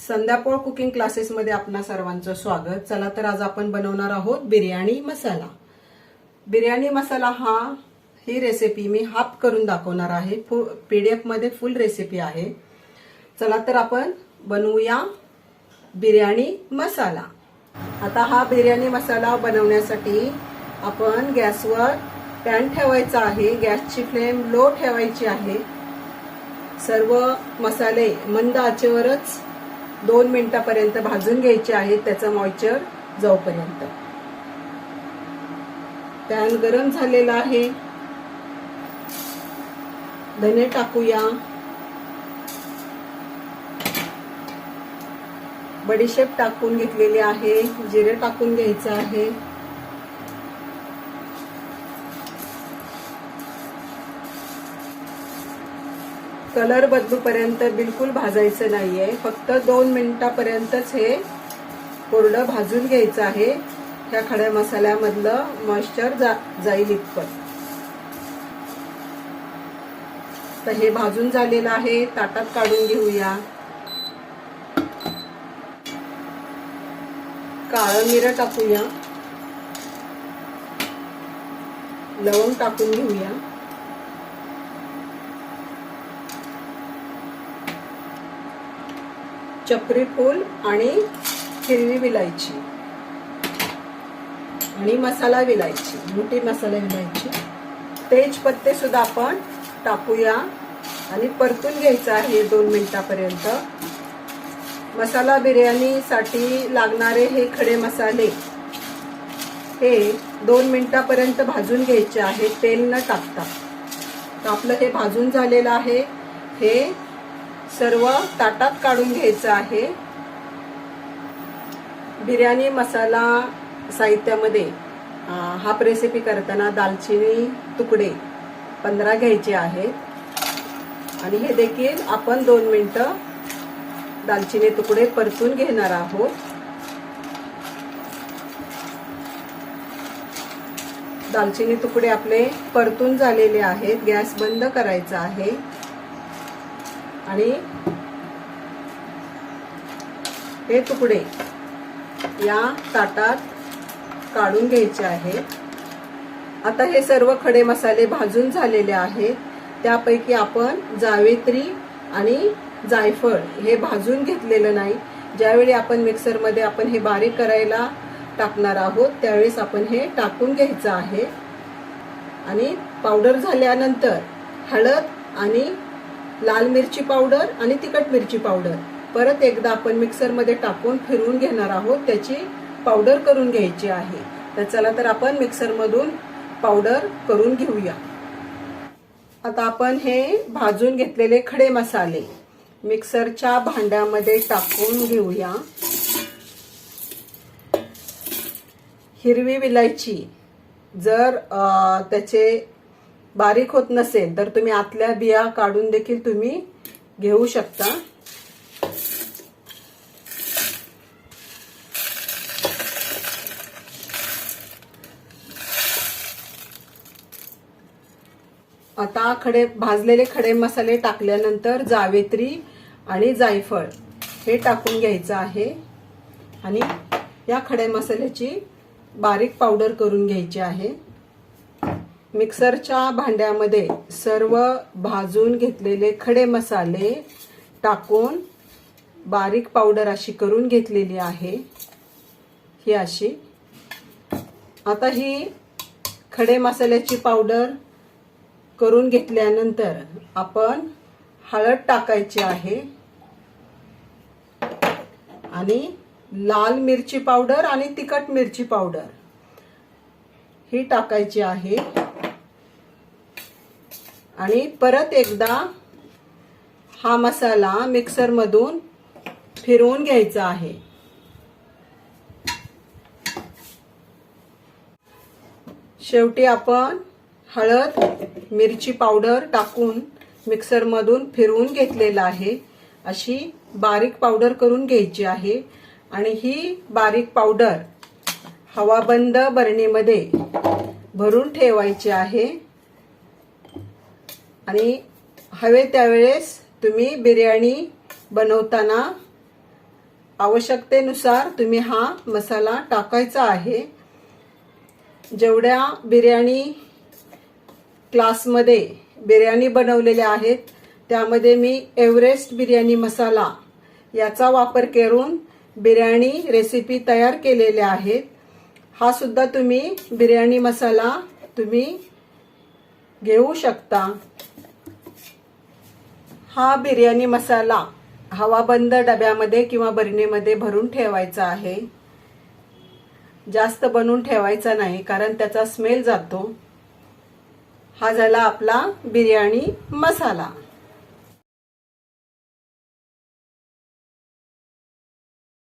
संध्यापोळ cooking क्लासेसमध्ये आपणा सर्वांचं स्वागत। चला तर आज आपण बनवणार आहोत बिर्याणी मसाला। बिर्याणी मसाला ही रेसिपी मी हाफ करून दाखवणार आहे। पीडीएफ मध्ये फुल रेसिपी आहे। चला तर आपण बनवूया बिर्याणी मसाला। आता हा बिर्याणी मसाला बनवण्यासाठी आपण गॅसवर पॅन ठेवायचा आहे। गॅसची फ्लेम लो ठेवायची आहे। सर्व मसाले मंद आचेवरच 2 मिनिटांपर्यंत भाजून घ्यायचे आहेत, त्याचा मॉइश्चर जाऊपर्यंत। पॅन गरम झालेला आहे। धने टाकूया, बडीशेप टाकून घेतलेली आहे, जिरे टाकून घ्यायचं आहे। कलर बदलूपर्यंत बिलकुल भाजायचं नाहीये, फक्त 2 मिनिटांपर्यंतच हे कोरडं भाजून घ्यायचं आहे। ह्या खड्या मसाल्यामधलं मॉइश्चर जाईल इतपत। तर हे भाजून झालेलं आहे, ताटात काढून घेऊया। काळं मिरं टाकूया, लवंग टाकून घेऊया, चक्री फूल आणि हिरवी विलायची आणि मसाला विलायची, मोठी मसाला विलायची, तेजपत्ते सुद्धा आपण टाकूया आणि परतून घ्यायचं आहे 2 मिनिटांपर्यंत। मसाला बिर्याणीसाठी लागणारे हे खडे मसाले हे 2 मिनिटांपर्यंत भाजून घ्यायचे आहे, तेल न टाकता। तर आपलं हे भाजून झालेलं आहे। हे सर्व ताटात काढून घ्यायचं आहे। बिर्याणी मसाला साहित्यामध्ये हाफ रेसिपी करताना दालचिनी तुकडे 15 घ्यायचे आहेत आणि हे देखील आपण 2 मिनिटं दालचिनी तुकडे परतून घेणार आहोत। दालचिनी तुकडे आपले परतून झालेले आहेत। गॅस बंद करायचा आहे आणि हे तुकडे या ताटात काढून घ्यायचे आहेत। आता हे सर्व खडे मसाले भाजून झालेले आहेत। त्यापैकी आपण जावेत्री आणि जायफळ हे भाजून घेतलेलं नाही। ज्यावेळी आपण मिक्सरमध्ये आपण हे बारीक करायला टाकणार आहोत त्यावेळेस आपण हे टाकून घ्यायचं आहे आणि पावडर झाल्यानंतर हळद आणि लाल मिरची पावडर आणि तिखट मिरची पावडर परत एकदा आपण मिक्सरमध्ये टाकून फिरवून घेणार आहोत, त्याची पावडर करून घ्यायची आहे। तर चला तर आपण मिक्सरमधून पावडर करून घेऊया। आता आपण हे भाजून घेतलेले खडे मसाले मिक्सरच्या भांड्यामध्ये टाकून घेऊया। हिरवी विलायची जर त्याचे बारीक होत नसेल तर तुम्ही आतल्या बिया काढून देखील तुम्ही घेऊ शकता। आता भाजलेले खडे मसाले टाकल्यानंतर जावेत्री आणि जायफळ हे टाकून घ्यायचं आहे आणि या खडे मसाल्याची बारीक पावडर करून घ्यायची आहे। मिक्सरच्या भांड्यामध्ये सर्व भाजून घेतलेले खडे मसाले टाकून बारीक पावडर अशी करून घेतलेली आहे, ही अशी। आता ही खडे मसाल्याची पावडर करून घेतल्यानंतर आपण हळद टाकायची आहे आणि लाल मिरची पावडर आणि तिखट मिरची पावडर ही टाकायची आहे आणि परत एकदा हा मसाला मिक्सरमधून फिरवून घ्यायचा आहे। शेवटी आपण हळद मिरची पावडर टाकून मिक्सरमधून फिरवून घेतलेला आहे, अशी बारीक पावडर करून घ्यायची आहे आणि ही बारीक पावडर हवाबंद बरणीमध्ये भरून ठेवायची आहे आणि हवे त्यावेळेस तुम्ही बिर्याणी बनवताना आवश्यकतेनुसार तुम्ही हा मसाला टाकायचा आहे. जेवढ्या बिर्याणी क्लासमध्ये बिर्याणी बनवलेल्या आहेत त्यामध्ये मी एव्हरेस्ट बिर्याणी मसाला याचा वापर करून बिर्याणी रेसिपी तयार केलेल्या आहेत. हा सुद्धा तुम्ही बिर्याणी मसाला तुम्ही घेऊ शकता. हा बिर्याणी मसाला हवाबंद डब्यामध्ये किंवा बरणीमध्ये भरून ठेवायचा आहे. जास्त बनवून ठेवायचा नाही कारण त्याचा स्मेल जातो. हा झाला आपला बिर्याणी मसाला.